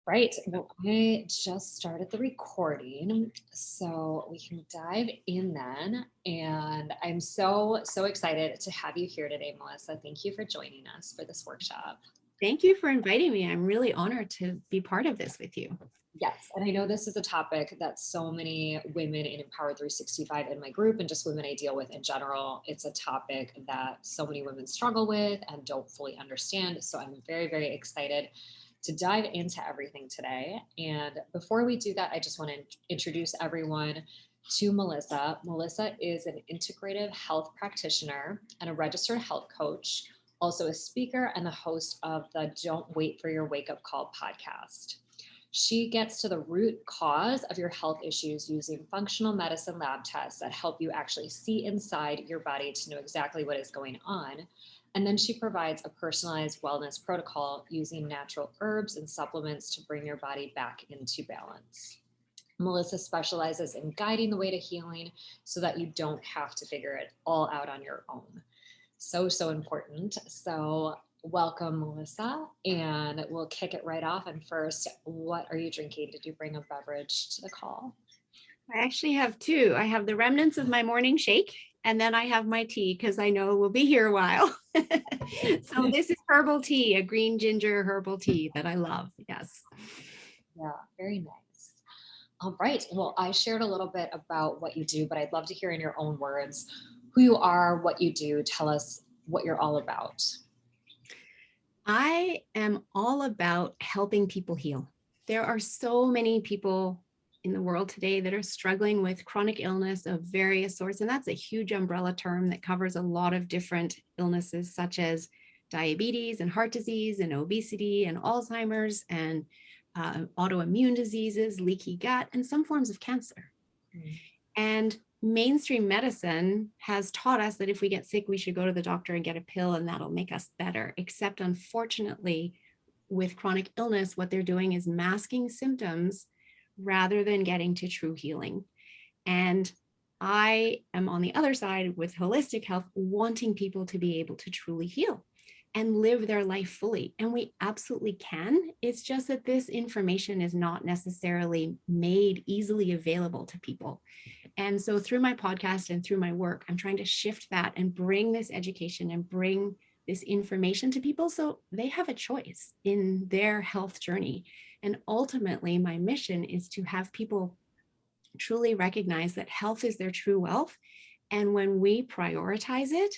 Right. Well, I just started the recording, so we can dive in then. And I'm so excited to have you here today, Melissa. Thank you for joining us for this workshop. Thank you for inviting me. I'm really honored to be part of this with you. Yes, and I know this is a topic that so many women in Empower 365 in my group and just women I deal with in general, it's a topic that so many women struggle with and don't fully understand. So I'm very excited to dive into everything today. And before we do that, I just want to introduce everyone to Melissa. Melissa is an integrative health practitioner and a registered health coach, also a speaker and the host of the Don't Wait for Your Wake Up Call podcast. She gets to the root cause of your health issues using functional medicine lab tests that help you actually see inside your body to know exactly what is going on. And then she provides a personalized wellness protocol using natural herbs and supplements to bring your body back into balance. Melissa specializes in guiding the way to healing so that you don't have to figure it all out on your own. So important. So welcome, Melissa, and we'll kick it right off. And first, what are you drinking? Did you bring a beverage to the call? I actually have two. I have the remnants of my morning shake, and then I have my tea because I know we'll be here a while. So this is herbal tea, a green ginger herbal tea that I love. Yes. Yeah, very nice. All right. Well, I shared a little bit about what you do, but I'd love to hear in your own words who you are, what you do. Tell us what you're all about. I am all about helping people heal. There are so many people in the world today that are struggling with chronic illness of various sorts. And that's a huge umbrella term that covers a lot of different illnesses, such as diabetes and heart disease and obesity and Alzheimer's and autoimmune diseases, leaky gut, and some forms of cancer. Mm. And mainstream medicine has taught us that if we get sick, we should go to the doctor and get a pill and that'll make us better. Except, unfortunately, with chronic illness, what they're doing is masking symptoms rather than getting to true healing. And I am on the other side with holistic health, wanting people to be able to truly heal and live their life fully. And we absolutely can. It's just that this information is not necessarily made easily available to people. And so through my podcast and through my work, I'm trying to shift that and bring this education and bring this information to people so they have a choice in their health journey. And ultimately, my mission is to have people truly recognize that health is their true wealth. And when we prioritize it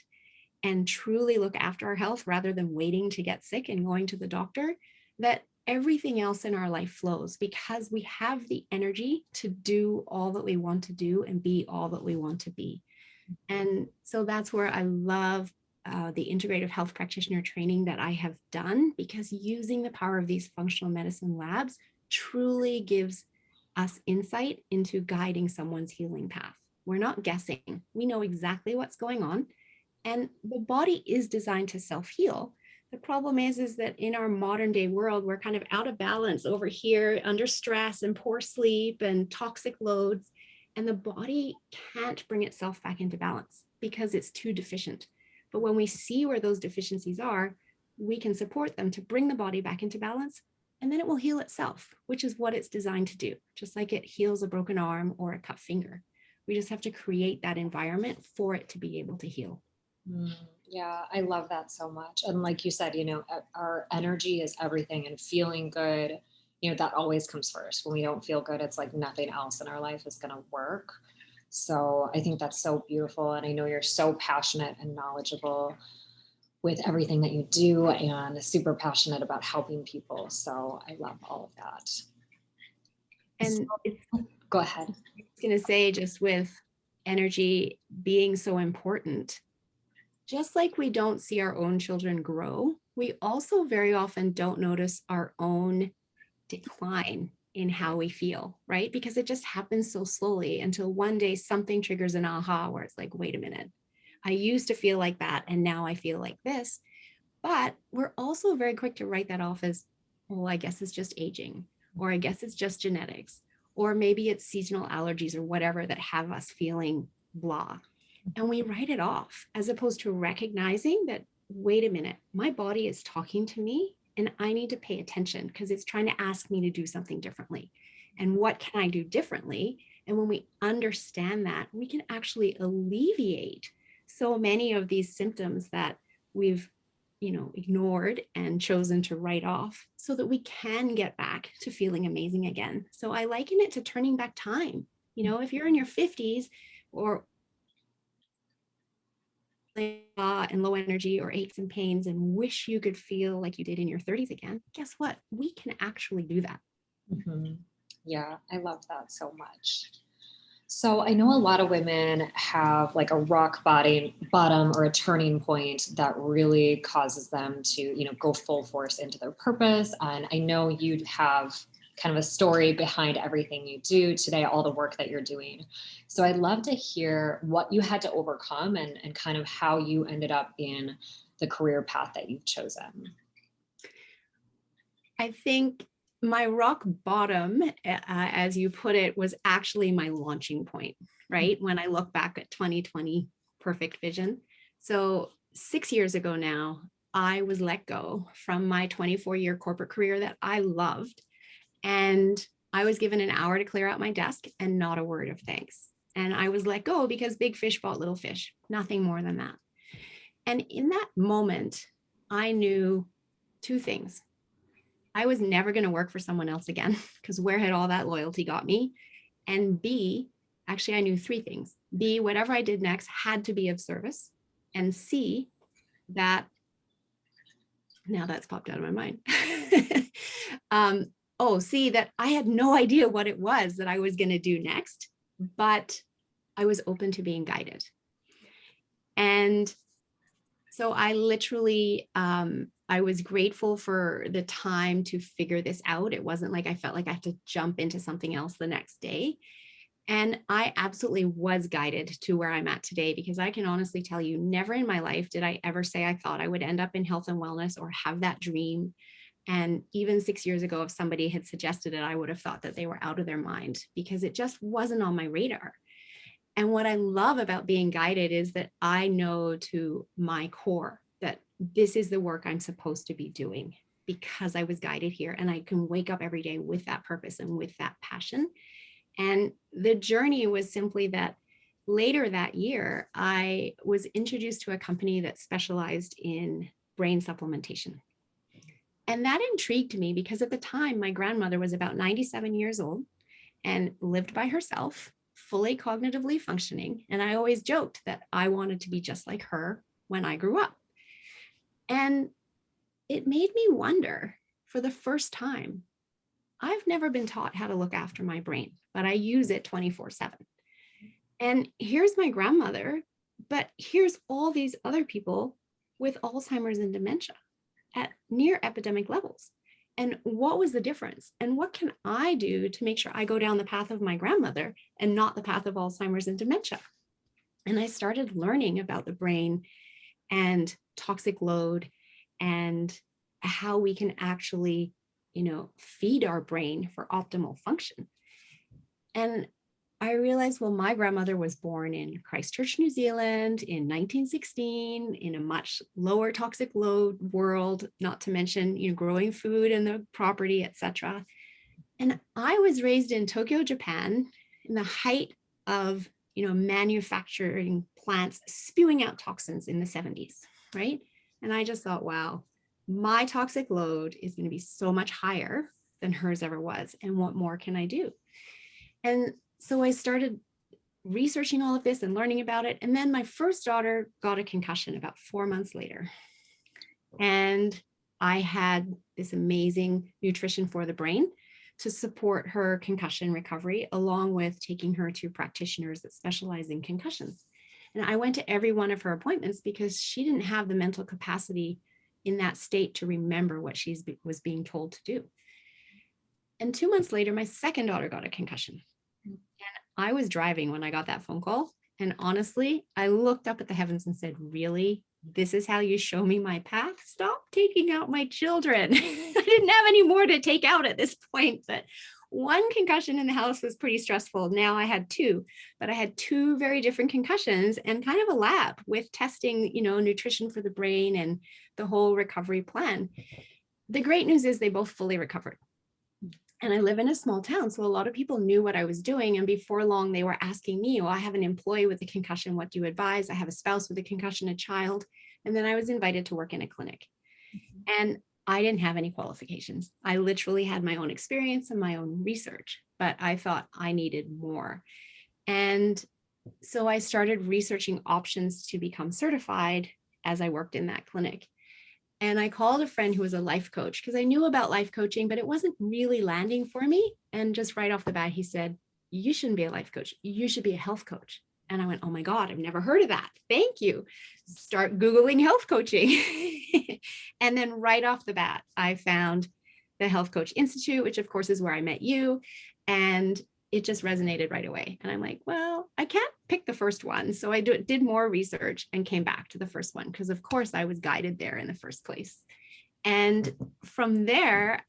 and truly look after our health rather than waiting to get sick and going to the doctor, that everything else in our life flows because we have the energy to do all that we want to do and be all that we want to be. And so that's where I love the integrative health practitioner training that I have done, because using the power of these functional medicine labs truly gives us insight into guiding someone's healing path. We're not guessing. We know exactly what's going on. And the body is designed to self-heal. The problem is that in our modern day world, we're kind of out of balance over here under stress and poor sleep and toxic loads. And the body can't bring itself back into balance because it's too deficient. But when we see where those deficiencies are, we can support them to bring the body back into balance, and then it will heal itself, which is what it's designed to do, just like it heals a broken arm or a cut finger. We just have to create that environment for it to be able to heal. Yeah, I love that so much. And like you said, our energy is everything, and feeling good, that always comes first. When we don't feel good, it's like nothing else in our life is going to work. So I think that's so beautiful. And I know you're so passionate and knowledgeable with everything that you do and super passionate about helping people. So I love all of that. And Go ahead. I was going to say, just with energy being so important, just like we don't see our own children grow, we also very often don't notice our own decline in how we feel, right? Because it just happens so slowly until one day something triggers an aha where it's like, wait a minute, I used to feel like that and now I feel like this. But we're also very quick to write that off as, well, I guess it's just aging, or I guess it's just genetics, or maybe it's seasonal allergies or whatever that have us feeling blah. And we write it off as opposed to recognizing that, wait a minute, my body is talking to me and I need to pay attention because it's trying to ask me to do something differently. And what can I do differently? And when we understand that, we can actually alleviate so many of these symptoms that we've ignored and chosen to write off so that we can get back to feeling amazing again. So I liken it to turning back time. If you're in your 50s or and low energy or aches and pains and wish you could feel like you did in your 30s again, guess what? We can actually do that. Mm-hmm. Yeah, I love that so much. So I know a lot of women have like a bottom or a turning point that really causes them to, go full force into their purpose. And I know you have kind of a story behind everything you do today, all the work that you're doing. So I'd love to hear what you had to overcome and kind of how you ended up in the career path that you've chosen. I think my rock bottom, as you put it, was actually my launching point, right? When I look back at 2020, perfect vision. So 6 years ago now, I was let go from my 24-year corporate career that I loved. And I was given an hour to clear out my desk and not a word of thanks. And I was let go because big fish bought little fish, nothing more than that. And in that moment, I knew two things. I was never going to work for someone else again because where had all that loyalty got me? And B, actually, I knew three things. B, whatever I did next had to be of service. And C, that now that's popped out of my mind. C, that I had no idea what it was that I was going to do next, but I was open to being guided. And so I literally, I was grateful for the time to figure this out. It wasn't like I felt like I had to jump into something else the next day. And I absolutely was guided to where I'm at today, because I can honestly tell you, never in my life did I ever say I thought I would end up in health and wellness or have that dream. And even 6 years ago, if somebody had suggested it, I would have thought that they were out of their mind because it just wasn't on my radar. And what I love about being guided is that I know to my core that this is the work I'm supposed to be doing because I was guided here, and I can wake up every day with that purpose and with that passion. And the journey was simply that later that year, I was introduced to a company that specialized in brain supplementation. And that intrigued me because at the time, my grandmother was about 97 years old and lived by herself, fully cognitively functioning. And I always joked that I wanted to be just like her when I grew up. And it made me wonder, for the first time, I've never been taught how to look after my brain, but I use it 24/7. And here's my grandmother, but here's all these other people with Alzheimer's and dementia at near epidemic levels. And what was the difference? And what can I do to make sure I go down the path of my grandmother and not the path of Alzheimer's and dementia? And I started learning about the brain and toxic load and how we can actually, feed our brain for optimal function. And I realized, well, my grandmother was born in Christchurch, New Zealand in 1916 in a much lower toxic load world, not to mention, growing food and the property, etc. And I was raised in Tokyo, Japan, in the height of, manufacturing plants spewing out toxins in the 70s, right? And I just thought, wow, my toxic load is going to be so much higher than hers ever was. And what more can I do? And so I started researching all of this and learning about it. And then my first daughter got a concussion about 4 months later. And I had this amazing nutrition for the brain to support her concussion recovery, along with taking her to practitioners that specialize in concussions. And I went to every one of her appointments because she didn't have the mental capacity in that state to remember what she was being told to do. And 2 months later, my second daughter got a concussion. And I was driving when I got that phone call. And honestly, I looked up at the heavens and said, really? This is how you show me my path? Stop taking out my children. I didn't have any more to take out at this point, but one concussion in the house was pretty stressful. Now I had two, but I had two very different concussions and kind of a lab with testing, nutrition for the brain and the whole recovery plan. the great news is they both fully recovered. And I live in a small town, so a lot of people knew what I was doing. And before long, they were asking me, well, I have an employee with a concussion. What do you advise? I have a spouse with a concussion, a child. And then I was invited to work in a clinic. And I didn't have any qualifications. I literally had my own experience and my own research, but I thought I needed more. And so I started researching options to become certified as I worked in that clinic. And I called a friend who was a life coach because I knew about life coaching, but it wasn't really landing for me. And just right off the bat, he said, you shouldn't be a life coach. You should be a health coach. And I went, oh my God, I've never heard of that. Thank you. Start Googling health coaching. And then right off the bat, I found the Health Coach Institute, which of course is where I met you. And it just resonated right away. And I'm like, well, I can't pick the first one. So I did more research and came back to the first one because of course I was guided there in the first place. And from there,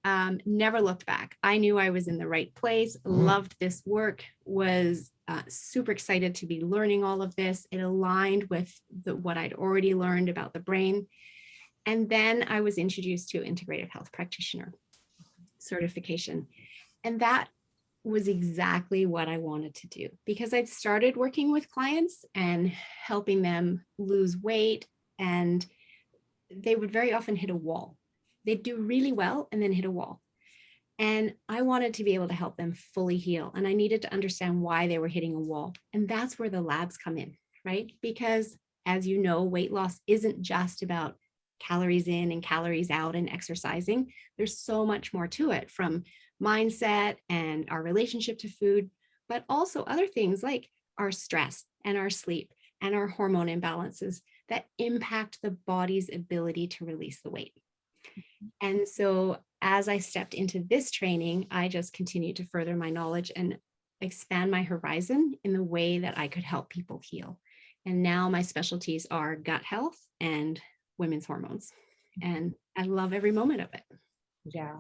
never looked back. I knew I was in the right place, loved this work, was super excited to be learning all of this. It aligned with what I'd already learned about the brain. And then I was introduced to Integrative Health Practitioner certification. And that was exactly what I wanted to do because I'd started working with clients and helping them lose weight, and they would very often hit a wall. They'd do really well and then hit a wall. And I wanted to be able to help them fully heal. And I needed to understand why they were hitting a wall. And that's where the labs come in, right? Because as you know, weight loss isn't just about calories in and calories out and exercising. There's so much more to it, from mindset and our relationship to food, but also other things like our stress and our sleep and our hormone imbalances that impact the body's ability to release the weight. And so as I stepped into this training, I just continued to further my knowledge and expand my horizon in the way that I could help people heal. And now my specialties are gut health and women's hormones. And I love every moment of it. Yeah,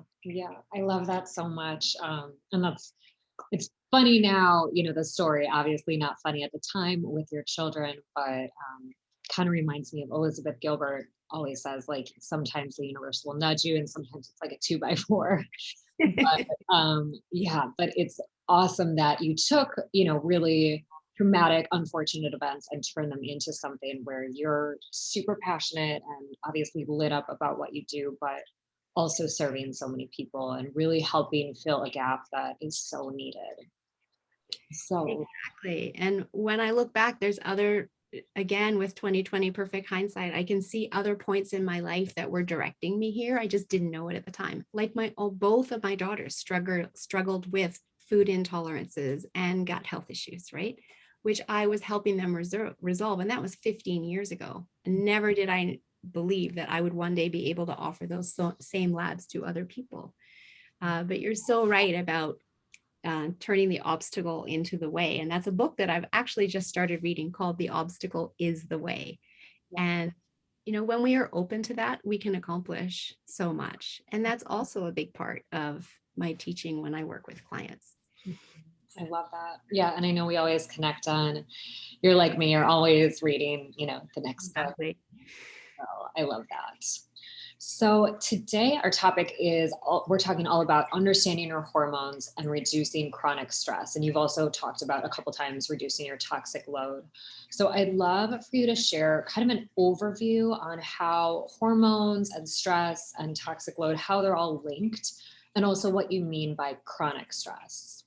I love that so much. And it's funny now, the story, obviously not funny at the time with your children, but kind of reminds me of Elizabeth Gilbert always says, like, sometimes the universe will nudge you and sometimes it's like a 2x4. But it's awesome that you took, really traumatic, unfortunate events and turn them into something where you're super passionate and obviously lit up about what you do, but also serving so many people and really helping fill a gap that is so needed. So exactly. And when I look back, there's again, with 2020 perfect hindsight, I can see other points in my life that were directing me here. I just didn't know it at the time. Like both of my daughters struggled with food intolerances and gut health issues, right? Which I was helping them resolve. And that was 15 years ago. And never did I believe that I would one day be able to offer those same labs to other people. But you're so right about turning the obstacle into the way. And that's a book that I've actually just started reading called The Obstacle is the Way. And, when we are open to that, we can accomplish so much. And that's also a big part of my teaching when I work with clients. I love that. Yeah. And I know we always connect on, you're like me, you're always reading, the next book. So I love that. So today our topic is, we're talking all about understanding your hormones and reducing chronic stress. And you've also talked about a couple times reducing your toxic load. So I'd love for you to share kind of an overview on how hormones and stress and toxic load, how they're all linked, and also what you mean by chronic stress.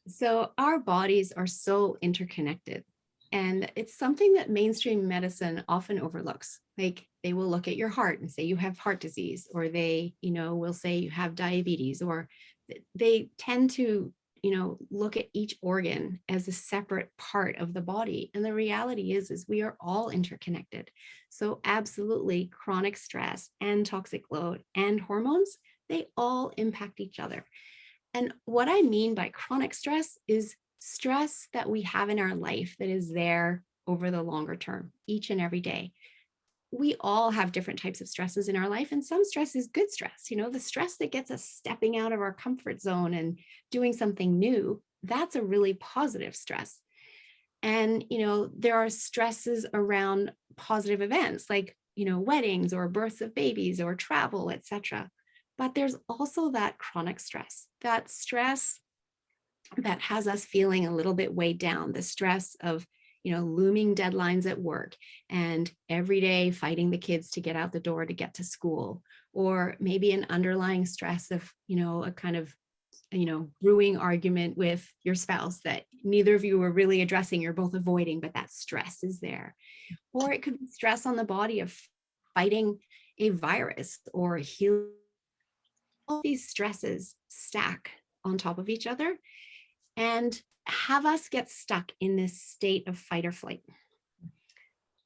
So our bodies are so interconnected. And it's something that mainstream medicine often overlooks. Like they will look at your heart and say you have heart disease, or they, will say you have diabetes, or they tend to, look at each organ as a separate part of the body. And the reality is we are all interconnected. So absolutely, chronic stress and toxic load and hormones, they all impact each other. And what I mean by chronic stress is stress that we have in our life that is there over the longer term, each and every day. We all have different types of stresses in our life, and some stress is good stress. The stress that gets us stepping out of our comfort zone and doing something new, that's a really positive stress. And, there are stresses around positive events like, weddings or births of babies or travel, etc. But there's also that chronic stress, that stress that has us feeling a little bit weighed down, the stress of looming deadlines at work and every day fighting the kids to get out the door to get to school, or maybe an underlying stress of a kind of brewing argument with your spouse that neither of you are really addressing, you're both avoiding, but that stress is there. Or it could be stress on the body of fighting a virus or healing. All these stresses stack on top of each other and have us get stuck in this state of fight or flight.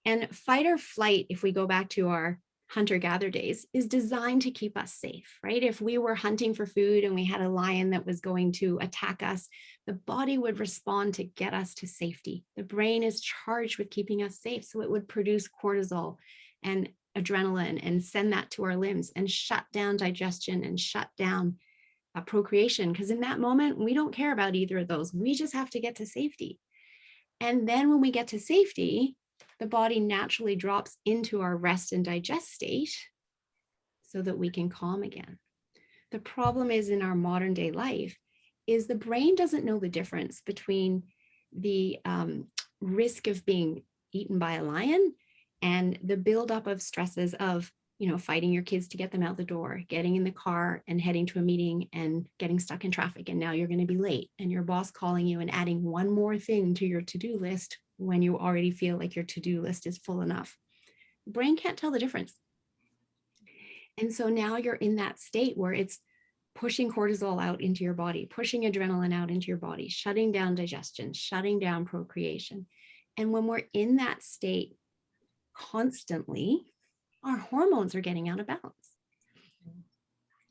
And fight or flight, if we go back to our hunter-gatherer days, is designed to keep us safe, right? If we were hunting for food and we had a lion that was going to attack us, the body would respond to get us to safety. The brain is charged with keeping us safe, so it would produce cortisol and adrenaline and send that to our limbs and shut down digestion and shut down procreation, because in that moment, we don't care about either of those. We just have to get to safety. And then when we get to safety, the body naturally drops into our rest and digest state so that we can calm again. The problem is in our modern day life is the brain doesn't know the difference between the risk of being eaten by a lion and the buildup of stresses of fighting your kids to get them out the door, getting in the car and heading to a meeting and getting stuck in traffic. And now you're going to be late and your boss calling you and adding one more thing to your to-do list when you already feel like your to-do list is full enough. The brain can't tell the difference. And so now you're in that state where it's pushing cortisol out into your body, pushing adrenaline out into your body, shutting down digestion, shutting down procreation. And when we're in that state constantly, our hormones are getting out of balance.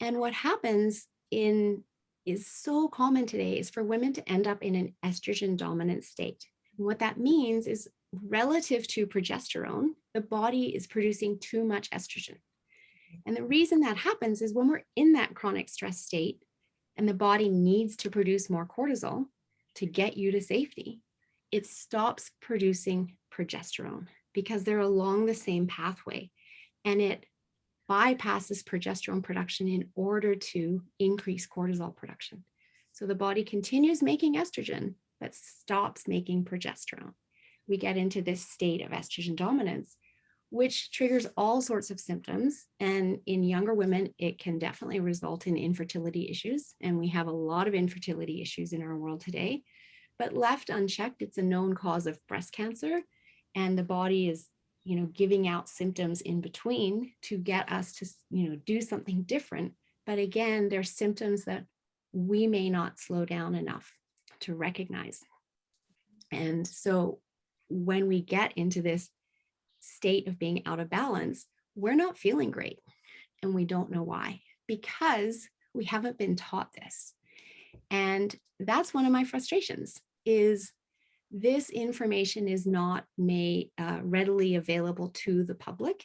And what happens is so common today is for women to end up in an estrogen dominant state. And what that means is relative to progesterone, the body is producing too much estrogen. And the reason that happens is when we're in that chronic stress state and the body needs to produce more cortisol to get you to safety, it stops producing progesterone because they're along the same pathway. And it bypasses progesterone production in order to increase cortisol production. So the body continues making estrogen, but stops making progesterone. We get into this state of estrogen dominance, which triggers all sorts of symptoms. And in younger women, it can definitely result in infertility issues. And we have a lot of infertility issues in our world today. But left unchecked, it's a known cause of breast cancer. And the body is giving out symptoms in between to get us to, do something different. But again, there's symptoms that we may not slow down enough to recognize. And so when we get into this state of being out of balance, we're not feeling great. And we don't know why, because we haven't been taught this. And that's one of my frustrations is this information is not made readily available to the public.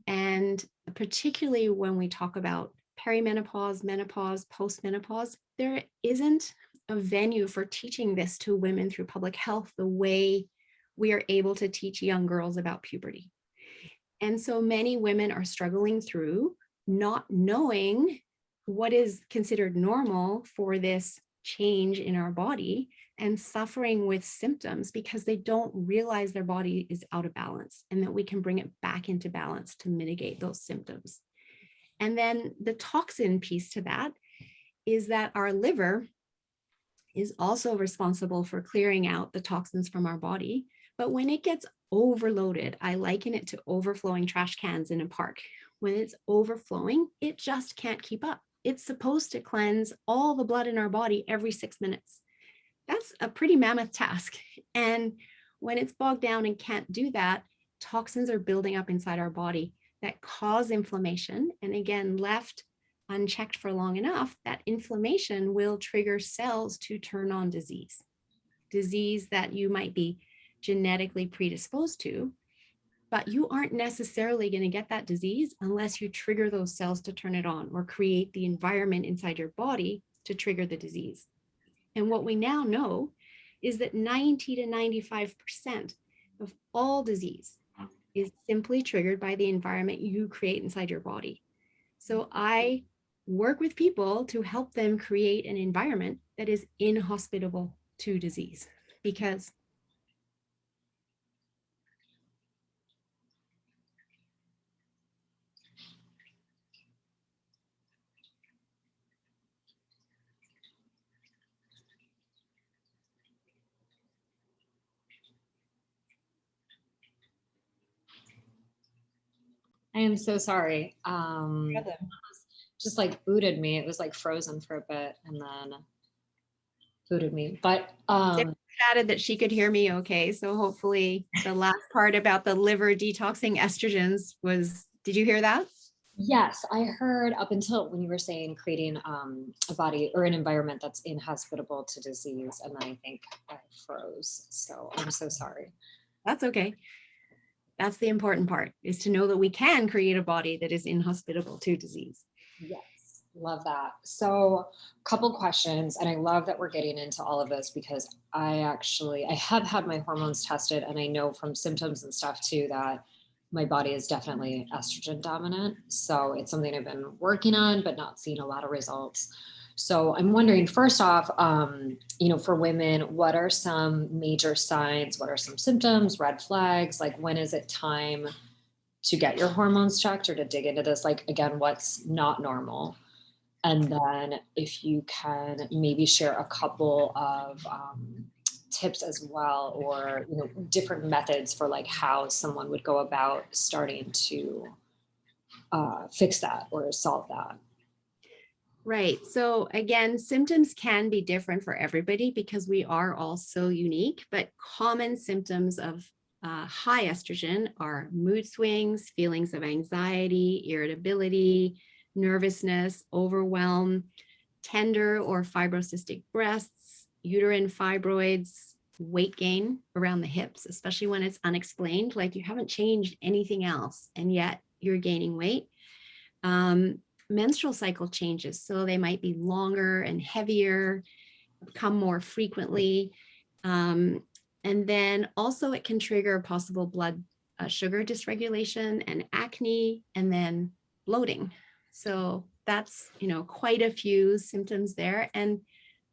And particularly when we talk about perimenopause, menopause, postmenopause, there isn't a venue for teaching this to women through public health the way we are able to teach young girls about puberty. And so many women are struggling through not knowing what is considered normal for this change in our body and suffering with symptoms because they don't realize their body is out of balance and that we can bring it back into balance to mitigate those symptoms. And then the toxin piece to that is that our liver is also responsible for clearing out the toxins from our body. But when it gets overloaded, I liken it to overflowing trash cans in a park. When it's overflowing, it just can't keep up. It's supposed to cleanse all the blood in our body every 6 minutes. That's a pretty mammoth task. And when it's bogged down and can't do that, toxins are building up inside our body that cause inflammation. And again, left unchecked for long enough, that inflammation will trigger cells to turn on disease that you might be genetically predisposed to, but you aren't necessarily going to get that disease unless you trigger those cells to turn it on or create the environment inside your body to trigger the disease. And what we now know is that 90 to 95% of all disease is simply triggered by the environment you create inside your body. So I work with people to help them create an environment that is inhospitable to disease, because I am so sorry. Just like booted me. It was like frozen for a bit and then booted me. But chatted that she could hear me okay. So hopefully the last part about the liver detoxing estrogens was, did you hear that? yes, I heard up until when you were saying creating a body or an environment that's inhospitable to disease. And then I think I froze. So I'm so sorry. That's okay. That's the important part, is to know that we can create a body that is inhospitable to disease. Yes, love that. So, a couple questions, and I love that we're getting into all of this because I have had my hormones tested, and I know from symptoms and stuff too that my body is definitely estrogen dominant. So it's something I've been working on, but not seeing a lot of results. So I'm wondering, first off, for women, what are some major signs? What are some symptoms, red flags? Like, when is it time to get your hormones checked or to dig into this? Like, again, what's not normal? And then if you can maybe share a couple of tips as well, or different methods for like how someone would go about starting to fix that or solve that. Right. So again, symptoms can be different for everybody because we are all so unique, but common symptoms of high estrogen are mood swings, feelings of anxiety, irritability, nervousness, overwhelm, tender or fibrocystic breasts, uterine fibroids, weight gain around the hips, especially when it's unexplained, like you haven't changed anything else and yet you're gaining weight. Menstrual cycle changes, so they might be longer and heavier, come more frequently. And then also it can trigger possible blood sugar dysregulation and acne, and then bloating. So that's, quite a few symptoms there. And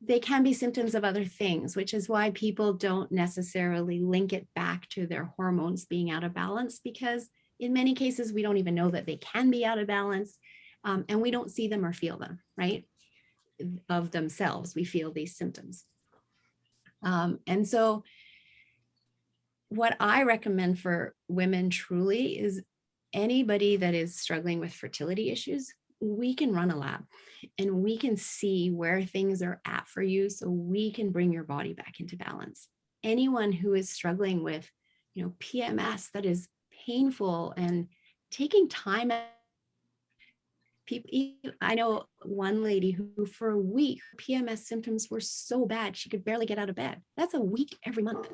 they can be symptoms of other things, which is why people don't necessarily link it back to their hormones being out of balance, because in many cases, we don't even know that they can be out of balance. And we don't see them or feel them, right? Of themselves, we feel these symptoms. And so what I recommend for women truly is anybody that is struggling with fertility issues, we can run a lab and we can see where things are at for you so we can bring your body back into balance. Anyone who is struggling with, PMS that is painful and taking time, people, I know one lady who for a week, her PMS symptoms were so bad she could barely get out of bed. That's a week every month.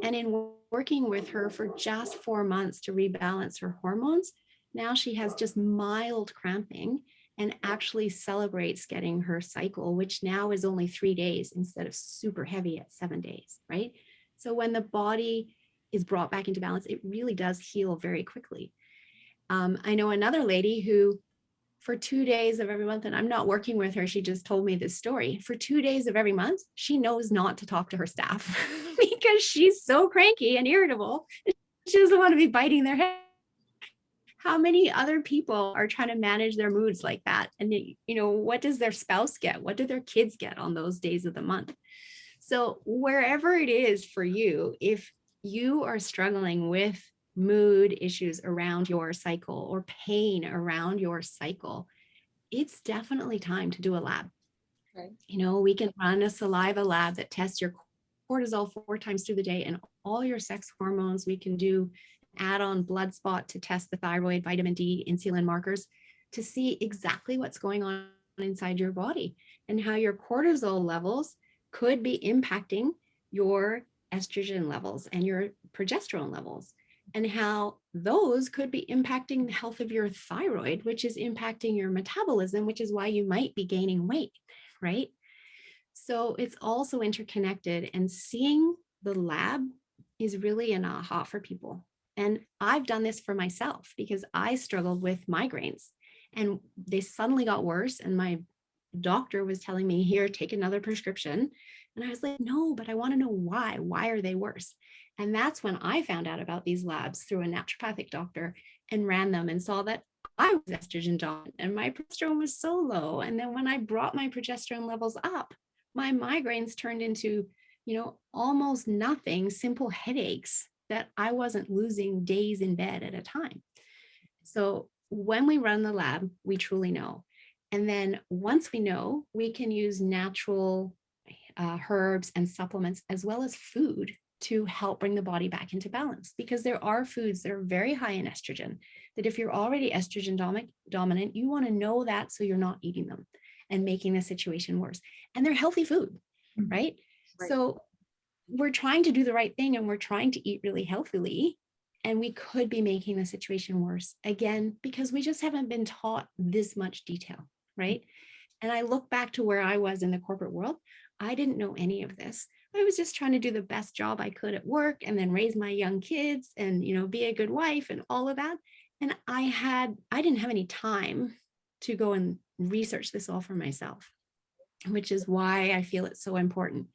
And in working with her for just 4 months to rebalance her hormones, now she has just mild cramping and actually celebrates getting her cycle, which now is only 3 days instead of super heavy at 7 days, right? So when the body is brought back into balance, it really does heal very quickly. I know another lady who for 2 days of every month, and I'm not working with her, she just told me this story. For 2 days of every month, she knows not to talk to her staff because she's so cranky and irritable. She doesn't want to be biting their head. How many other people are trying to manage their moods like that? And what does their spouse get? What do their kids get on those days of the month? So wherever it is for you, if you are struggling with mood issues around your cycle or pain around your cycle, it's definitely time to do a lab. Right. We can run a saliva lab that tests your cortisol 4 times through the day and all your sex hormones. We can do add-on blood spot to test the thyroid, vitamin D, insulin markers to see exactly what's going on inside your body and how your cortisol levels could be impacting your estrogen levels and your progesterone levels, and how those could be impacting the health of your thyroid, which is impacting your metabolism, which is why you might be gaining weight, right? So it's also interconnected, and seeing the lab is really an aha for people. And I've done this for myself because I struggled with migraines and they suddenly got worse. And my doctor was telling me, here, take another prescription. And I was like, no, but I want to know why. Why are they worse? And that's when I found out about these labs through a naturopathic doctor and ran them and saw that I was estrogen dominant and my progesterone was so low. And then when I brought my progesterone levels up, my migraines turned into, almost nothing, simple headaches that I wasn't losing days in bed at a time. So when we run the lab, we truly know. And then once we know, we can use natural herbs and supplements as well as food to help bring the body back into balance, because there are foods that are very high in estrogen that if you're already estrogen dominant, you want to know that so you're not eating them and making the situation worse. And they're healthy food, right? Right. So we're trying to do the right thing and we're trying to eat really healthily, and we could be making the situation worse again because we just haven't been taught this much detail, right? And I look back to where I was in the corporate world. I didn't know any of this. I was just trying to do the best job I could at work and then raise my young kids and, be a good wife and all of that. And I didn't have any time to go and research this all for myself, which is why I feel it's so important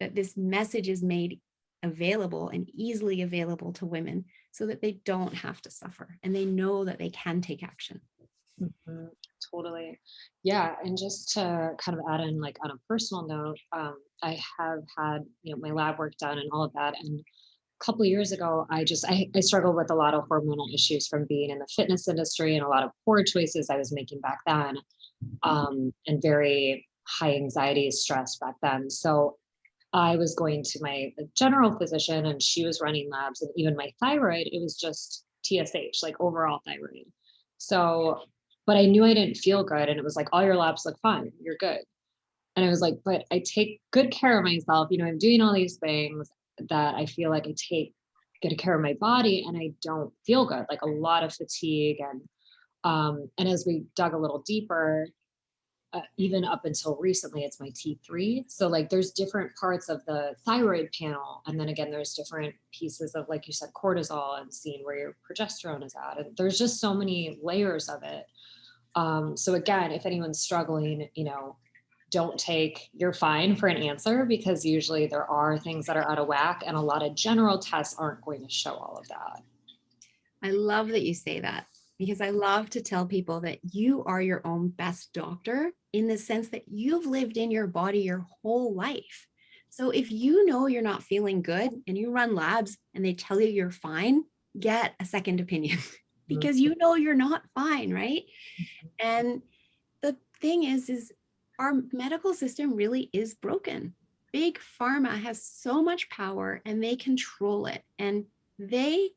that this message is made available and easily available to women so that they don't have to suffer and they know that they can take action. Mm-hmm. Totally. Yeah. And just to kind of add in, like on a personal note, I have had, my lab work done and all of that. And a couple of years ago, I struggled with a lot of hormonal issues from being in the fitness industry and a lot of poor choices I was making back then, and very high anxiety, stress back then. So I was going to my general physician and she was running labs, and even my thyroid, it was just TSH, like overall thyroid. So, but I knew I didn't feel good. And it was like, all your labs look fine. You're good. And I was like, but I take good care of myself. I'm doing all these things that I feel like I take good care of my body and I don't feel good, like a lot of fatigue. And as we dug a little deeper, even up until recently, it's my T3. So like there's different parts of the thyroid panel. And then again, there's different pieces of, like you said, cortisol and seeing where your progesterone is at. And there's just so many layers of it. So again, if anyone's struggling, you're fine for an answer, because usually there are things that are out of whack and a lot of general tests aren't going to show all of that. I love that you say that, because I love to tell people that you are your own best doctor in the sense that you've lived in your body your whole life. So if you know you're not feeling good and you run labs and they tell you you're fine, get a second opinion because you know you're not fine, right? And the thing is our medical system really is broken. Big pharma has so much power and they control it, and they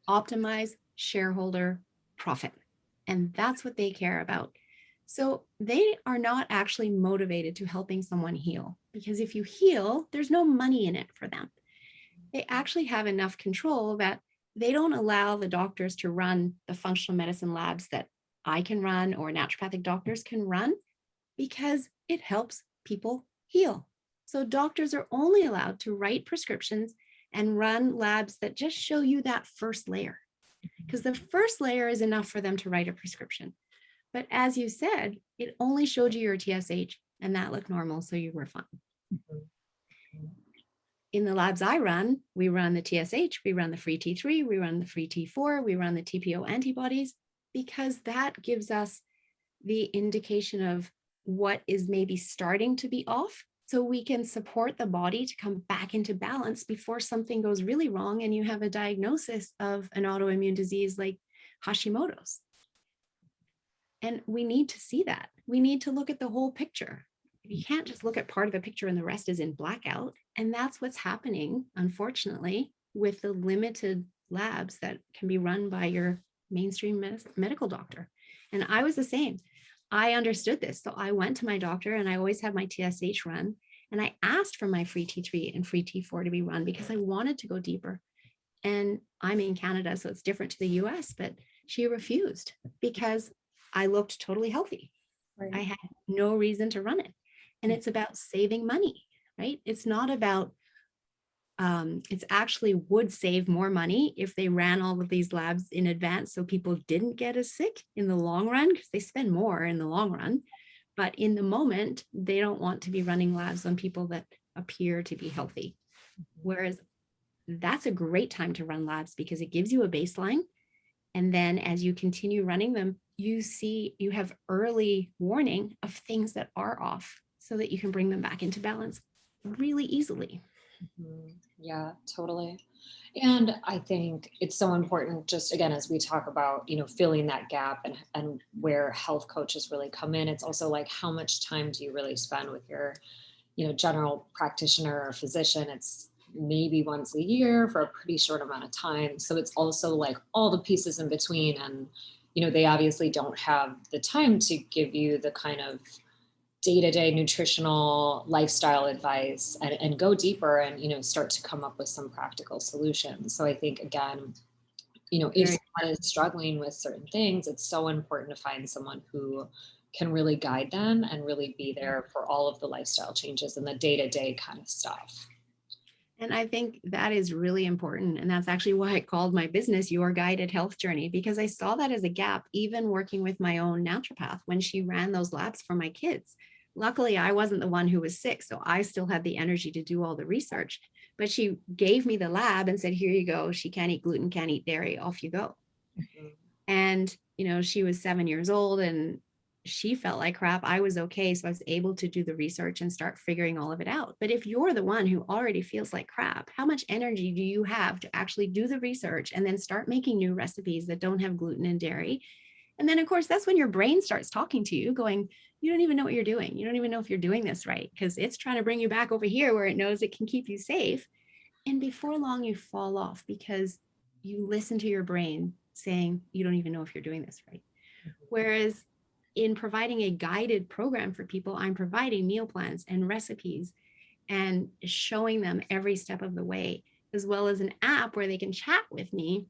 optimize shareholder profit. And that's what they care about. So they are not actually motivated to helping someone heal, because if you heal, there's no money in it for them. They actually have enough control that they don't allow the doctors to run the functional medicine labs that I can run or naturopathic doctors can run, because it helps people heal. So doctors are only allowed to write prescriptions and run labs that just show you that first layer, because the first layer is enough for them to write a prescription. But as you said, it only showed you your TSH and that looked normal, so you were fine. In the labs I run, we run the TSH, we run the free T3, we run the free T4, we run the TPO antibodies, because that gives us the indication of what is maybe starting to be off, so we can support the body to come back into balance before something goes really wrong and you have a diagnosis of an autoimmune disease like Hashimoto's. And we need to see that. We need to look at the whole picture. You can't just look at part of the picture and the rest is in blackout. And that's what's happening, unfortunately, with the limited labs that can be run by your mainstream medical doctor. And I was the same. I understood this. So I went to my doctor and I always had my TSH run. And I asked for my free T3 and free T4 to be run because I wanted to go deeper. And I'm in Canada, so it's different to the US, but she refused because I looked totally healthy. Right. I had no reason to run it. And it's about saving money, right? It's not about it's actually would save more money if they ran all of these labs in advance so people didn't get as sick in the long run, because they spend more in the long run. But in the moment, they don't want to be running labs on people that appear to be healthy. Whereas that's a great time to run labs because it gives you a baseline. And then as you continue running them, you see you have early warning of things that are off so that you can bring them back into balance really easily. Yeah, totally. And I think it's so important, just again, as we talk about, filling that gap and where health coaches really come in. It's also like, how much time do you really spend with your, general practitioner or physician? It's maybe once a year for a pretty short amount of time. So it's also like all the pieces in between. And, they obviously don't have the time to give you the kind of day-to-day nutritional lifestyle advice and go deeper and start to come up with some practical solutions. So I think, again, if someone is struggling with certain things, it's so important to find someone who can really guide them and really be there for all of the lifestyle changes and the day-to-day kind of stuff. And I think that is really important. And that's actually why I called my business Your Guided Health Journey, because I saw that as a gap, even working with my own naturopath when she ran those labs for my kids. Luckily, I wasn't the one who was sick, so I still had the energy to do all the research. But she gave me the lab and said, here you go. She can't eat gluten, can't eat dairy, off you go. Mm-hmm. And, she was 7 years old and she felt like crap. I was okay. So I was able to do the research and start figuring all of it out. But if you're the one who already feels like crap, how much energy do you have to actually do the research and then start making new recipes that don't have gluten and dairy? And then, of course, that's when your brain starts talking to you going, you don't even know what you're doing. You don't even know if you're doing this right, because it's trying to bring you back over here where it knows it can keep you safe. And before long, you fall off because you listen to your brain saying, you don't even know if you're doing this right. Whereas in providing a guided program for people, I'm providing meal plans and recipes and showing them every step of the way, as well as an app where they can chat with me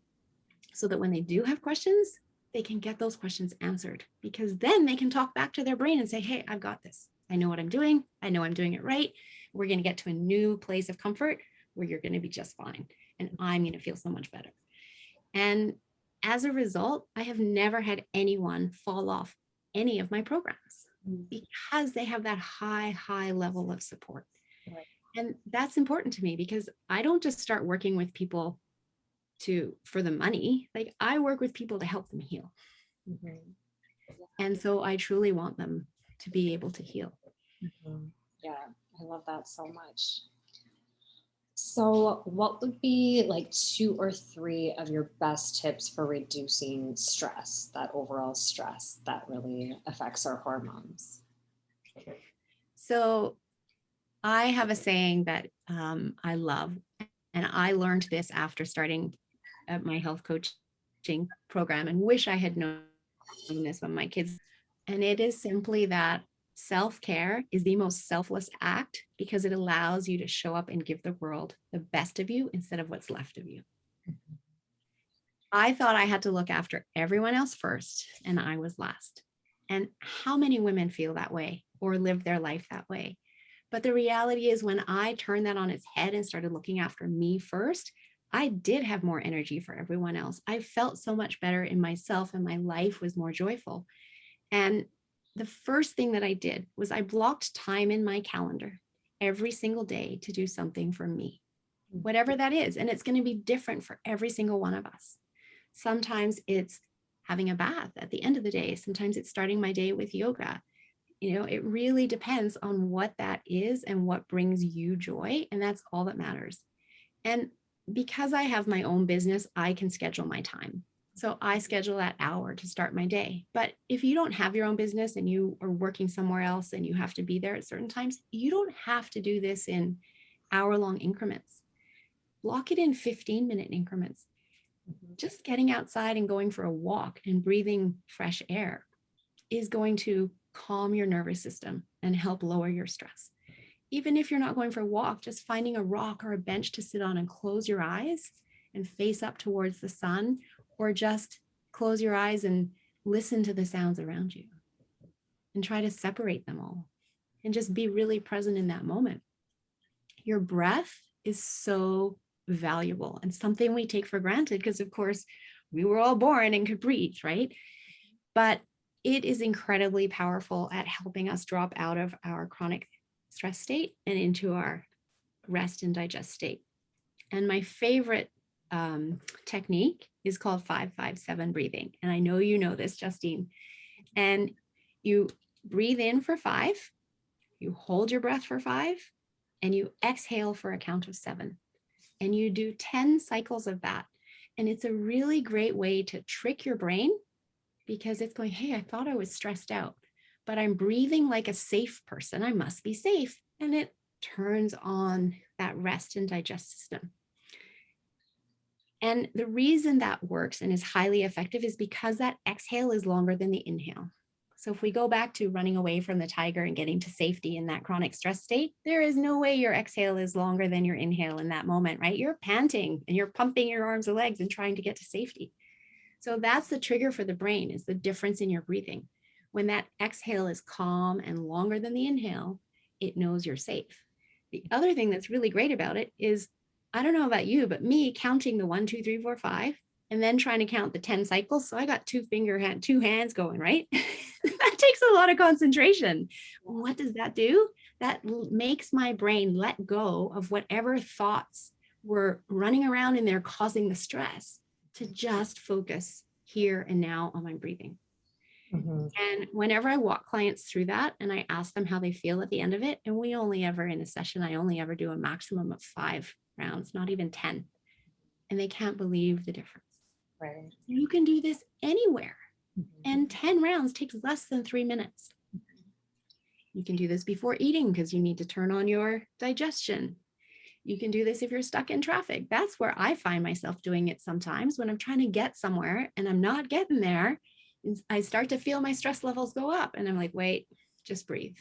so that when they do have questions, they can get those questions answered, because then they can talk back to their brain and say, hey, I've got this. I know what I'm doing. I know I'm doing it right. We're going to get to a new place of comfort where you're going to be just fine. And I'm going to feel so much better. And as a result, I have never had anyone fall off any of my programs because they have that high level of support. Right. And that's important to me because I don't just start working with people for the money. Like, I work with people to help them heal. Mm-hmm. And so I truly want them to be able to heal. Mm-hmm. Yeah, I love that so much. So what would be like 2 or 3 of your best tips for reducing stress, that overall stress that really affects our hormones? So I have a saying that I love, and I learned this after starting my health coaching program and wish I had known this when my kids. And it is simply that self-care is the most selfless act because it allows you to show up and give the world the best of you instead of what's left of you. Mm-hmm. I thought I had to look after everyone else first, and I was last. And how many women feel that way or live their life that way? But the reality is, when I turned that on its head and started looking after me first, I did have more energy for everyone else. I felt so much better in myself and my life was more joyful. And the first thing that I did was I blocked time in my calendar every single day to do something for me, whatever that is. And it's going to be different for every single one of us. Sometimes it's having a bath at the end of the day. Sometimes it's starting my day with yoga. It really depends on what that is and what brings you joy. And that's all that matters. And because I have my own business, I can schedule my time. So I schedule that hour to start my day. But if you don't have your own business and you are working somewhere else and you have to be there at certain times, you don't have to do this in hour-long increments. Block it in 15-minute increments. Just getting outside and going for a walk and breathing fresh air is going to calm your nervous system and help lower your stress. Even if you're not going for a walk, just finding a rock or a bench to sit on and close your eyes and face up towards the sun, or just close your eyes and listen to the sounds around you and try to separate them all and just be really present in that moment. Your breath is so valuable and something we take for granted because, of course, we were all born and could breathe, right? But it is incredibly powerful at helping us drop out of our chronic stress state and into our rest and digest state. And my favorite technique is called 5-5-7 breathing. And I know you know this, Justine. And you breathe in for 5, you hold your breath for 5, and you exhale for a count of 7. And you do 10 cycles of that. And it's a really great way to trick your brain because it's going, hey, I thought I was stressed out, but I'm breathing like a safe person. I must be safe. And it turns on that rest and digest system. And the reason that works and is highly effective is because that exhale is longer than the inhale. So if we go back to running away from the tiger and getting to safety in that chronic stress state, there is no way your exhale is longer than your inhale in that moment, right? You're panting and you're pumping your arms and legs and trying to get to safety. So that's the trigger for the brain, is the difference in your breathing. When that exhale is calm and longer than the inhale, it knows you're safe. The other thing that's really great about it is, I don't know about you, but me counting the 1, 2, 3, 4, 5, and then trying to count the 10 cycles. So I got two hands going, right? That takes a lot of concentration. What does that do? That makes my brain let go of whatever thoughts were running around in there causing the stress to just focus here and now on my breathing. Mm-hmm. And whenever I walk clients through that and I ask them how they feel at the end of it, and we only ever in a session, I only ever do a maximum of 5 rounds, not even 10. And they can't believe the difference. Right. You can do this anywhere. Mm-hmm. And 10 rounds takes less than 3 minutes. You can do this before eating because you need to turn on your digestion. You can do this if you're stuck in traffic. That's where I find myself doing it sometimes when I'm trying to get somewhere and I'm not getting there. I start to feel my stress levels go up and I'm like, wait, just breathe.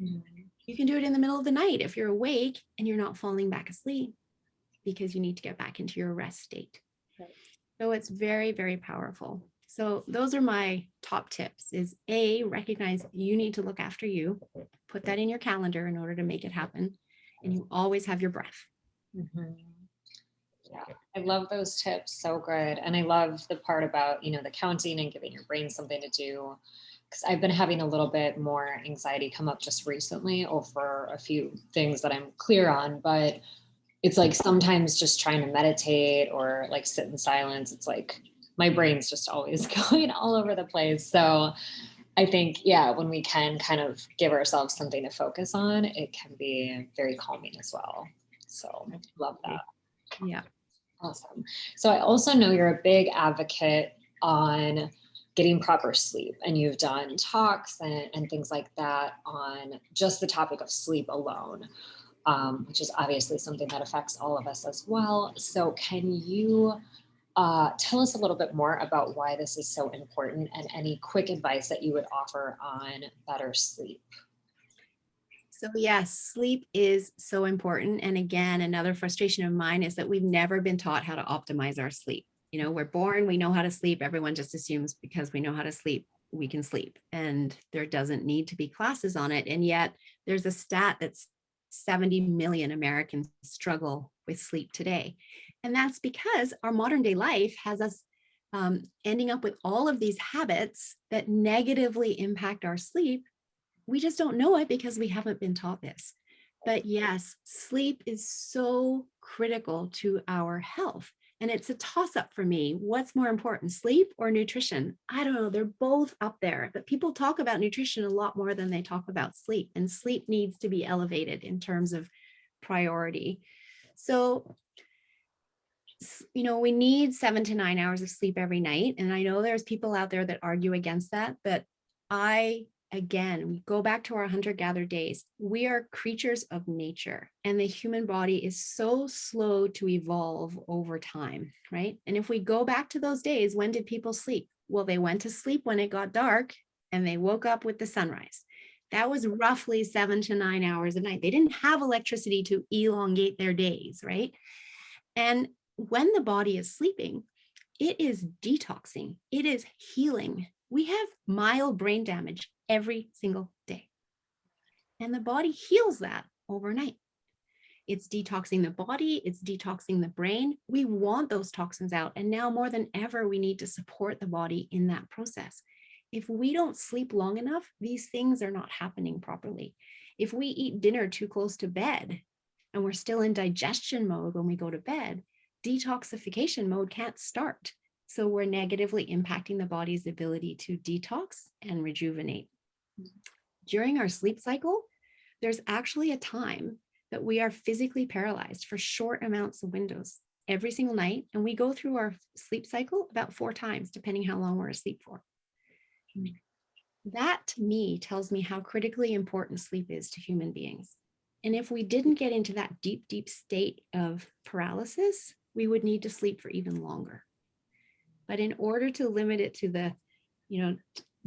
Mm-hmm. You can do it in the middle of the night if you're awake and you're not falling back asleep because you need to get back into your rest state. Right. So it's very, very powerful. So those are my top tips is A, recognize you need to look after you, put that in your calendar in order to make it happen. And you always have your breath. Mm-hmm. Yeah, I love those tips. So good. And I love the part about, the counting and giving your brain something to do. Because I've been having a little bit more anxiety come up just recently over a few things that I'm clear on. But it's like sometimes just trying to meditate or like sit in silence, it's like my brain's just always going all over the place. So I think, when we can kind of give ourselves something to focus on, it can be very calming as well. So I love that. Yeah. Awesome. So I also know you're a big advocate on getting proper sleep, and you've done talks and things like that on just the topic of sleep alone, which is obviously something that affects all of us as well. So can you tell us a little bit more about why this is so important and any quick advice that you would offer on better sleep? So yes, sleep is so important. And again, another frustration of mine is that we've never been taught how to optimize our sleep. We're born, we know how to sleep. Everyone just assumes because we know how to sleep, we can sleep. And there doesn't need to be classes on it. And yet there's a stat that's 70 million Americans struggle with sleep today. And that's because our modern day life has us ending up with all of these habits that negatively impact our sleep. We just don't know it because we haven't been taught this. But yes, sleep is so critical to our health. And it's a toss-up for me. What's more important, sleep or nutrition? I don't know. They're both up there. But people talk about nutrition a lot more than they talk about sleep. And sleep needs to be elevated in terms of priority. So, we need 7 to 9 hours of sleep every night. And I know there's people out there that argue against that. But again, we go back to our hunter-gatherer days. We are creatures of nature, and the human body is so slow to evolve over time, right? And if we go back to those days, when did people sleep? Well, they went to sleep when it got dark, and they woke up with the sunrise. That was roughly 7 to 9 hours a night. They didn't have electricity to elongate their days, right? And when the body is sleeping, it is detoxing. It is healing. We have mild brain damage every single day. And the body heals that overnight. It's detoxing the body, it's detoxing the brain. We want those toxins out. And now more than ever, we need to support the body in that process. If we don't sleep long enough, these things are not happening properly. If we eat dinner too close to bed and we're still in digestion mode when we go to bed, detoxification mode can't start. So we're negatively impacting the body's ability to detox and rejuvenate. During our sleep cycle, there's actually a time that we are physically paralyzed for short amounts of windows every single night. And we go through our sleep cycle about 4 times, depending how long we're asleep for. That to me tells me how critically important sleep is to human beings. And if we didn't get into that deep, deep state of paralysis, we would need to sleep for even longer. But in order to limit it to the,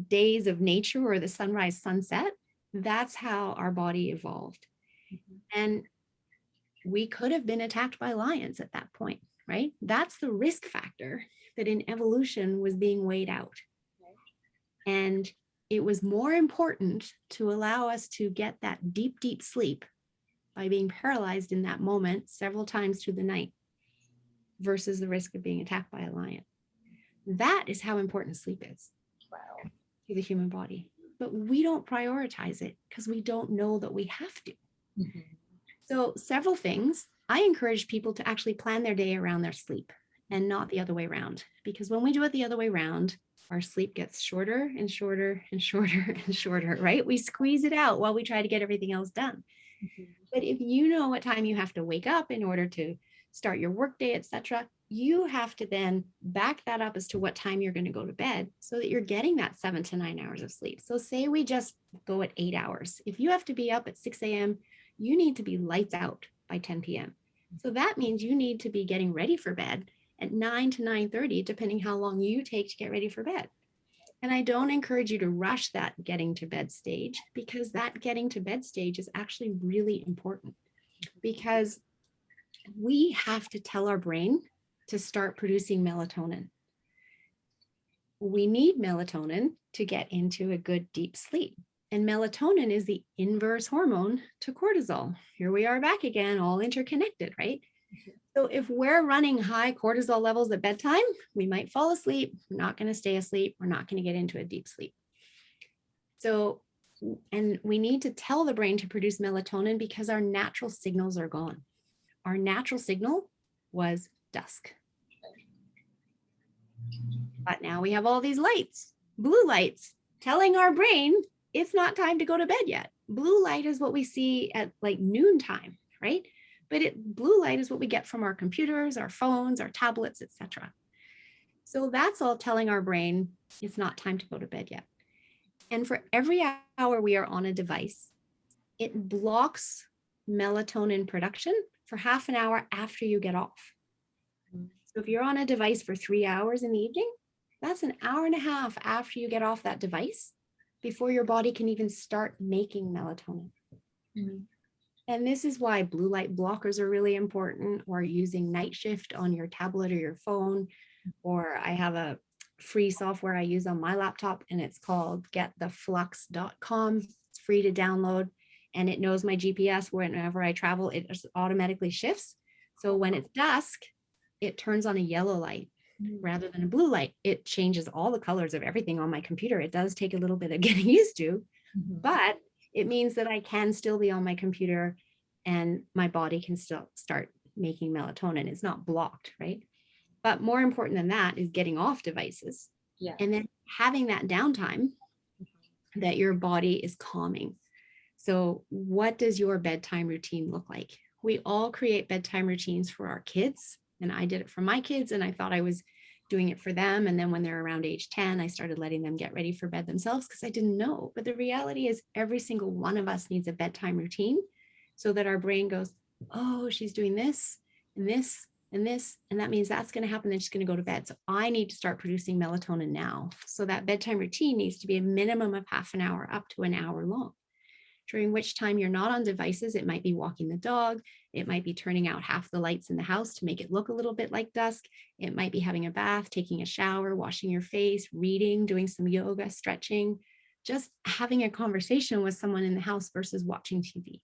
days of nature or the sunrise, sunset, that's how our body evolved. And we could have been attacked by lions at that point, right? That's the risk factor that in evolution was being weighed out. And it was more important to allow us to get that deep, deep sleep by being paralyzed in that moment several times through the night versus the risk of being attacked by a lion. That is how important sleep is to the human body. But we don't prioritize it because we don't know that we have to. So several things. I encourage people to actually plan their day around their sleep and not the other way around. Because when we do it the other way around, our sleep gets shorter and shorter and shorter and shorter, right? We squeeze it out while we try to get everything else done. But if you know what time you have to wake up in order to start your workday, etc., you have to then back that up as to what time you're going to go to bed so that you're getting that 7 to 9 hours of sleep. So say we just go at 8 hours. If you have to be up at 6 a.m., you need to be lights out by 10 p.m. So that means you need to be getting ready for bed at 9 to 9:30, depending how long you take to get ready for bed. And I don't encourage you to rush that getting to bed stage, because that getting to bed stage is actually really important, because we have to tell our brain to start producing melatonin. We need melatonin to get into a good deep sleep. And melatonin is the inverse hormone to cortisol. Here we are back again, all interconnected, right? So if we're running high cortisol levels at bedtime, we might fall asleep. We're not going to stay asleep. We're not going to get into a deep sleep. So, and we need to tell the brain to produce melatonin because our natural signals are gone. Our natural signal was dusk. But now we have all these lights, blue lights, telling our brain it's not time to go to bed yet. Blue light is what we see at like noontime, right? But blue light is what we get from our computers, our phones, our tablets, etc. So that's all telling our brain it's not time to go to bed yet. And for every hour we are on a device, it blocks melatonin production for half an hour after you get off. So if you're on a device for 3 hours in the evening, that's an hour and a half after you get off that device before your body can even start making melatonin. And this is why blue light blockers are really important, or using night shift on your tablet or your phone. Or I have a free software I use on my laptop, and it's called gettheflux.com. It's free to download, and it knows my GPS. Whenever I travel, it just automatically shifts. So when it's dusk, it turns on a yellow light rather than a blue light. It changes all the colors of everything on my computer. It does take a little bit of getting used to, but it means that I can still be on my computer and my body can still start making melatonin. It's not blocked, right? But more important than that is getting off devices and then having that downtime that your body is calming. So what does your bedtime routine look like? We all create bedtime routines for our kids, and I did it for my kids, and I thought I was doing it for them. And then when they're around age 10, I started letting them get ready for bed themselves because I didn't know. But the reality is every single one of us needs a bedtime routine so that our brain goes, oh, she's doing this and this and this, and that means that's going to happen. Then she's going to go to bed. So I need to start producing melatonin now. So that bedtime routine needs to be a minimum of half an hour up to an hour long, during which time you're not on devices. It might be walking the dog. It might be turning out half the lights in the house to make it look a little bit like dusk. It might be having a bath, taking a shower, washing your face, reading, doing some yoga, stretching, just having a conversation with someone in the house versus watching TV.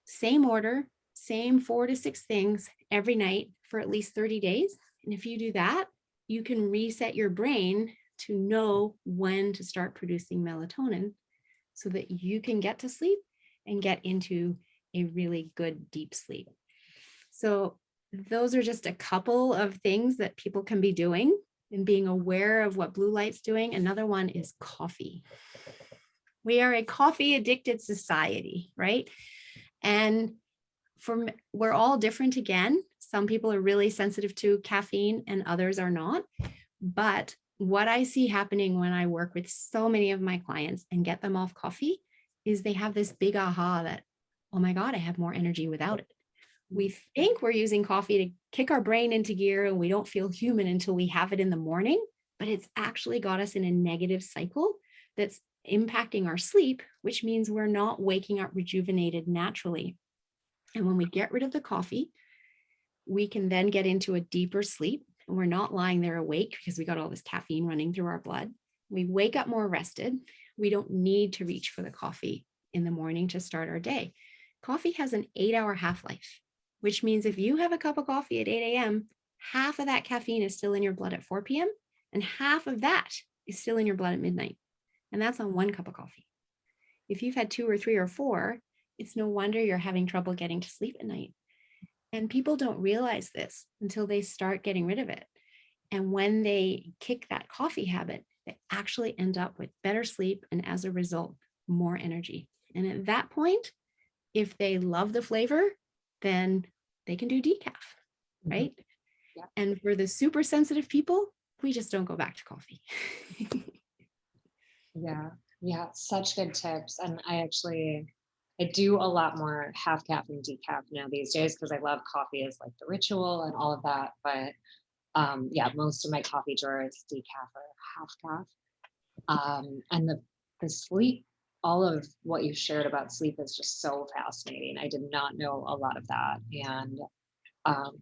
Same order, same 4 to 6 things every night for at least 30 days. And if you do that, you can reset your brain to know when to start producing melatonin so that you can get to sleep and get into a really good deep sleep. So those are just a couple of things that people can be doing and being aware of what blue light's doing. Another one is coffee. We are a coffee addicted society, right? And we're all different again. Some people are really sensitive to caffeine and others are not. But what I see happening when I work with so many of my clients and get them off coffee is they have this big aha that, oh my God, I have more energy without it. We think we're using coffee to kick our brain into gear and we don't feel human until we have it in the morning, but it's actually got us in a negative cycle that's impacting our sleep, which means we're not waking up rejuvenated naturally. And when we get rid of the coffee, we can then get into a deeper sleep and we're not lying there awake because we got all this caffeine running through our blood. We wake up more rested. We don't need to reach for the coffee in the morning to start our day. Coffee has an 8-hour half-life, which means if you have a cup of coffee at 8 a.m., half of that caffeine is still in your blood at 4 p.m. and half of that is still in your blood at midnight. And that's on 1 cup of coffee. If you've had 2 or 3 or 4, it's no wonder you're having trouble getting to sleep at night. And people don't realize this until they start getting rid of it. And when they kick that coffee habit, they actually end up with better sleep and as a result, more energy. And at that point, if they love the flavor, then they can do decaf, right? Mm-hmm. Yeah. And for the super sensitive people, we just don't go back to coffee. Yeah, such good tips. And I do a lot more half calf and decaf now these days because I love coffee as like the ritual and all of that. But yeah, most of my coffee drawer is decaf or half calf. And the sleep, all of what you shared about sleep is just so fascinating. I did not know a lot of that, and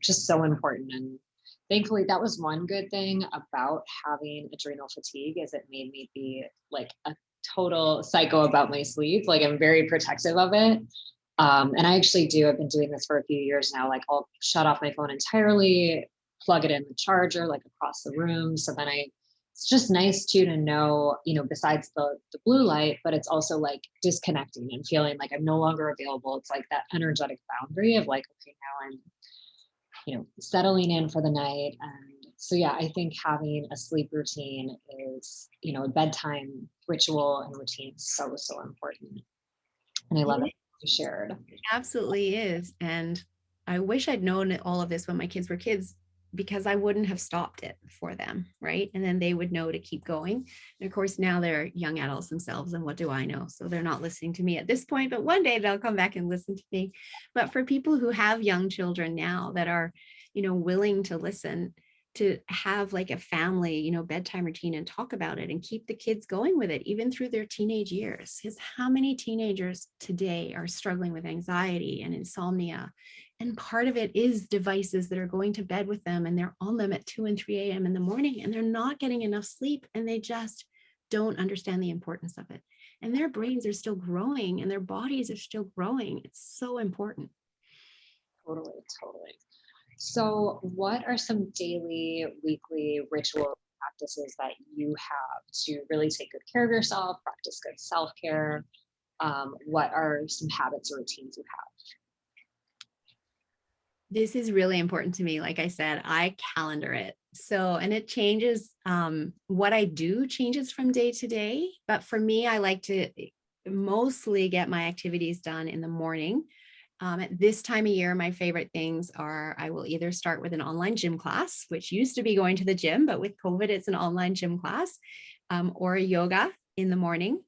just so important. And thankfully, that was one good thing about having adrenal fatigue is it made me be like a total psycho about my sleep. Like I'm very protective of it. And I actually do. I've been doing this for a few years now. Like I'll shut off my phone entirely, plug it in the charger, like across the room. So then it's just nice too to know, besides the blue light, but it's also like disconnecting and feeling like I'm no longer available. It's like that energetic boundary of like, okay, now I'm settling in for the night. And so, yeah, I think having a sleep routine is, a bedtime ritual and routine is so, so important. And I love it you shared. It absolutely is. And I wish I'd known all of this when my kids were kids because I wouldn't have stopped it for them, right? And then they would know to keep going. And of course, now they're young adults themselves, and what do I know? So they're not listening to me at this point, but one day they'll come back and listen to me. But for people who have young children now that are, willing to listen, to have like a family, bedtime routine and talk about it and keep the kids going with it, even through their teenage years. Because how many teenagers today are struggling with anxiety and insomnia? And part of it is devices that are going to bed with them and they're on them at 2 and 3 a.m. in the morning and they're not getting enough sleep and they just don't understand the importance of it. And their brains are still growing and their bodies are still growing. It's so important. Totally, totally. So, what are some daily, weekly ritual practices that you have to really take good care of yourself, practice good self care? What are some habits or routines you have? This is really important to me. Like I said, I calendar it. So, and it changes, what I do changes from day to day. But for me, I like to mostly get my activities done in the morning. At this time of year, my favorite things are I will either start with an online gym class, which used to be going to the gym, but with COVID, it's an online gym class, or a yoga in the morning.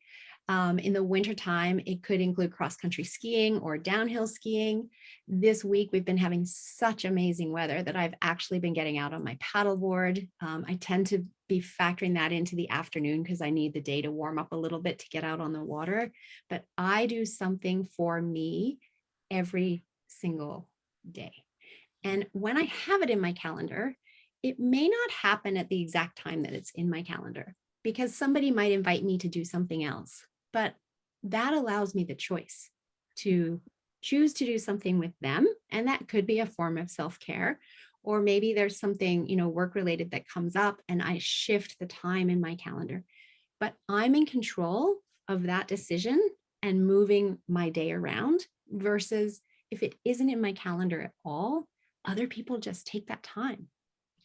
In the wintertime, it could include cross-country skiing or downhill skiing. This week, we've been having such amazing weather that I've actually been getting out on my paddleboard. I tend to be factoring that into the afternoon because I need the day to warm up a little bit to get out on the water. But I do something for me every single day. And when I have it in my calendar, it may not happen at the exact time that it's in my calendar because somebody might invite me to do something else. But that allows me the choice to choose to do something with them. And that could be a form of self-care. Or maybe there's something, work related that comes up and I shift the time in my calendar. But I'm in control of that decision and moving my day around versus if it isn't in my calendar at all, other people just take that time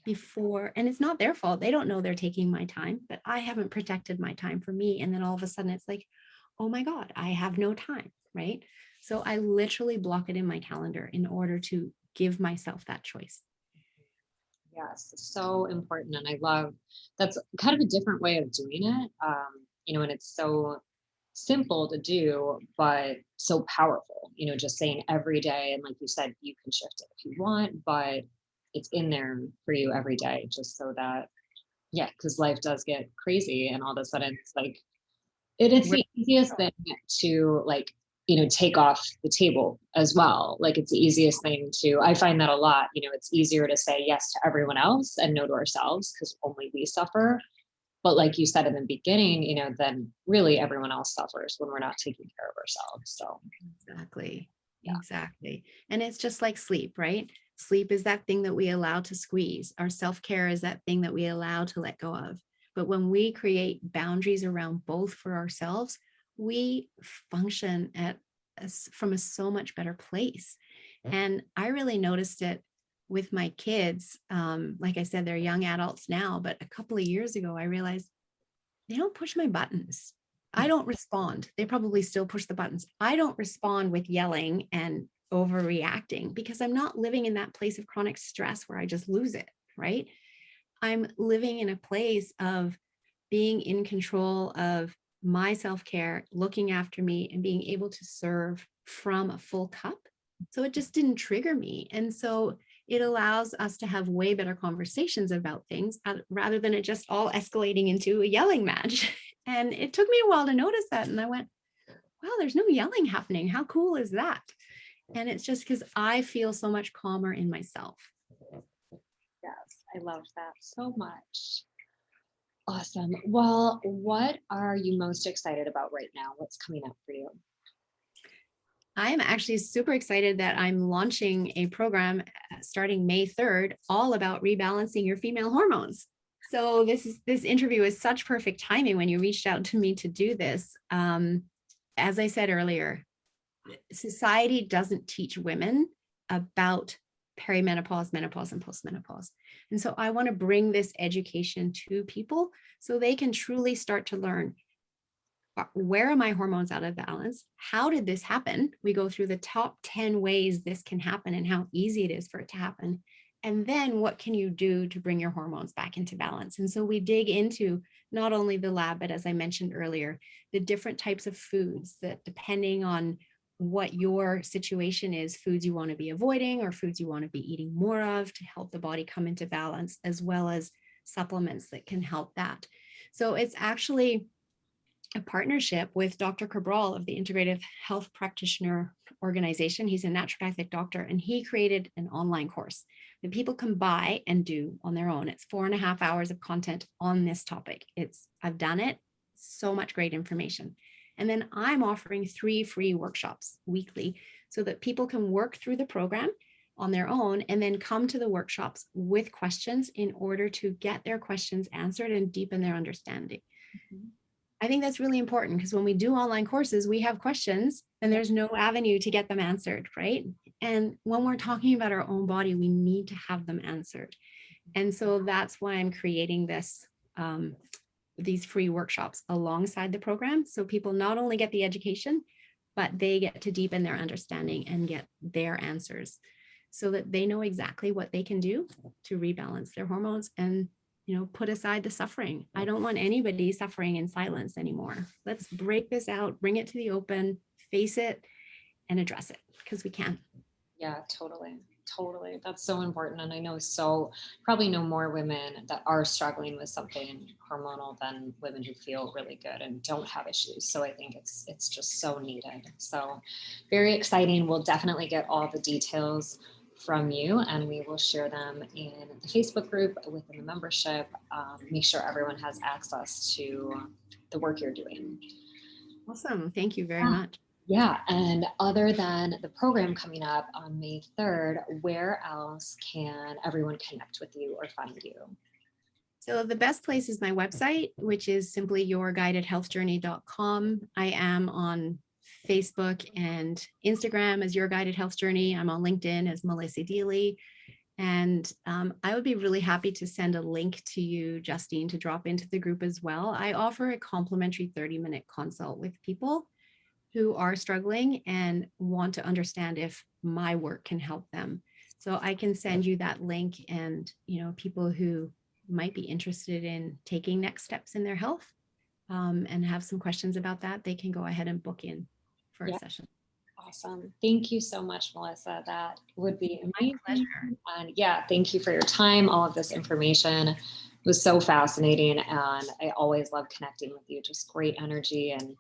before, and it's not their fault. They don't know they're taking my time, but I haven't protected my time for me. And then all of a sudden it's like, oh my God, I have no time, right? So I literally block it in my calendar in order to give myself that choice. Yes, so important. And I love that's kind of a different way of doing it. And it's so simple to do, but so powerful, just saying every day. And like you said, you can shift it if you want, but it's in there for you every day, just so that, yeah, because life does get crazy and all of a sudden it's like, it's We're- the easiest thing to like, take off the table as well. Like it's the easiest thing to, I find that a lot, it's easier to say yes to everyone else and no to ourselves because only we suffer. But like you said in the beginning, then really everyone else suffers when we're not taking care of ourselves. So Exactly. yeah. Exactly. And it's just like sleep, right? Sleep is that thing that we allow to squeeze. Our self-care is that thing that we allow to let go of. But when we create boundaries around both for ourselves, we function from a so much better place. And I really noticed it with my kids. Like I said, they're young adults now, but a couple of years ago, I realized they don't push my buttons. I don't respond. They probably still push the buttons. I don't respond with yelling and overreacting because I'm not living in that place of chronic stress where I just lose it, right? I'm living in a place of being in control of my self-care, looking after me, and being able to serve from a full cup. So it just didn't trigger me. And so it allows us to have way better conversations about things rather than it just all escalating into a yelling match. And it took me a while to notice that. And I went, wow, there's no yelling happening. How cool is that? And it's just because I feel so much calmer in myself. Yes, I love that so much. Awesome. Well, what are you most excited about right now? What's coming up for you? I am actually super excited that I'm launching a program starting May 3rd, all about rebalancing your female hormones. So this interview is such perfect timing when you reached out to me to do this. As I said earlier, society doesn't teach women about perimenopause, menopause, and postmenopause. And so I want to bring this education to people so they can truly start to learn, where are my hormones out of balance? How did this happen? We go through the top 10 ways this can happen and how easy it is for it to happen. And then what can you do to bring your hormones back into balance? And so we dig into not only the lab, but as I mentioned earlier, the different types of foods that, depending on what your situation is, foods you want to be avoiding or foods you want to be eating more of to help the body come into balance, as well as supplements that can help that. So it's actually a partnership with Dr. Cabral of the Integrative Health Practitioner organization. He's a naturopathic doctor, and he created an online course that people can buy and do on their own. It's 4.5 hours of content on this topic. I've done it, so much great information. And then I'm offering 3 free workshops weekly so that people can work through the program on their own and then come to the workshops with questions in order to get their questions answered and deepen their understanding. Mhm. I think that's really important because when we do online courses, we have questions and there's no avenue to get them answered, right? And when we're talking about our own body, we need to have them answered. And so that's why I'm creating these free workshops alongside the program. So people not only get the education, but they get to deepen their understanding and get their answers so that they know exactly what they can do to rebalance their hormones and put aside the suffering. I don't want anybody suffering in silence anymore. Let's break this out, bring it to the open, face it, and address it because we can. Yeah, totally. Totally. That's so important. And I know probably know more women that are struggling with something hormonal than women who feel really good and don't have issues. So I think it's just so needed. So very exciting. We'll definitely get all the details from you and we will share them in the Facebook group within the membership. Make sure everyone has access to the work you're doing. Awesome. Thank you very much. Yeah, and other than the program coming up on May 3rd, where else can everyone connect with you or find you? So the best place is my website, which is simply yourguidedhealthjourney.com. I am on Facebook and Instagram as Your Guided Health Journey. I'm on LinkedIn as Melissa Deely. And I would be really happy to send a link to you, Justine, to drop into the group as well. I offer a complimentary 30-minute consult with people who are struggling and want to understand if my work can help them. So I can send you that link, and people who might be interested in taking next steps in their health and have some questions about that, they can go ahead and book in for a Yeah. session. Awesome. Thank you so much, Melissa. That would be My amazing. pleasure. And yeah, thank you for your time. All of this information was so fascinating. And I always love connecting with you. Just great energy. And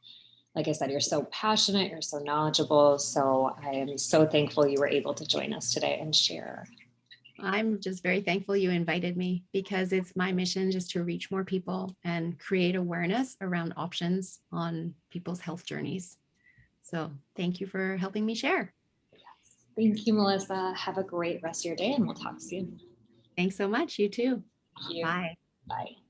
like I said, you're so passionate, you're so knowledgeable. So I am so thankful you were able to join us today and share. I'm just very thankful you invited me, because it's my mission just to reach more people and create awareness around options on people's health journeys. So thank you for helping me share. Thank you, Melissa. Have a great rest of your day and we'll talk soon. Thanks so much. You too. Thank you. Bye. Bye.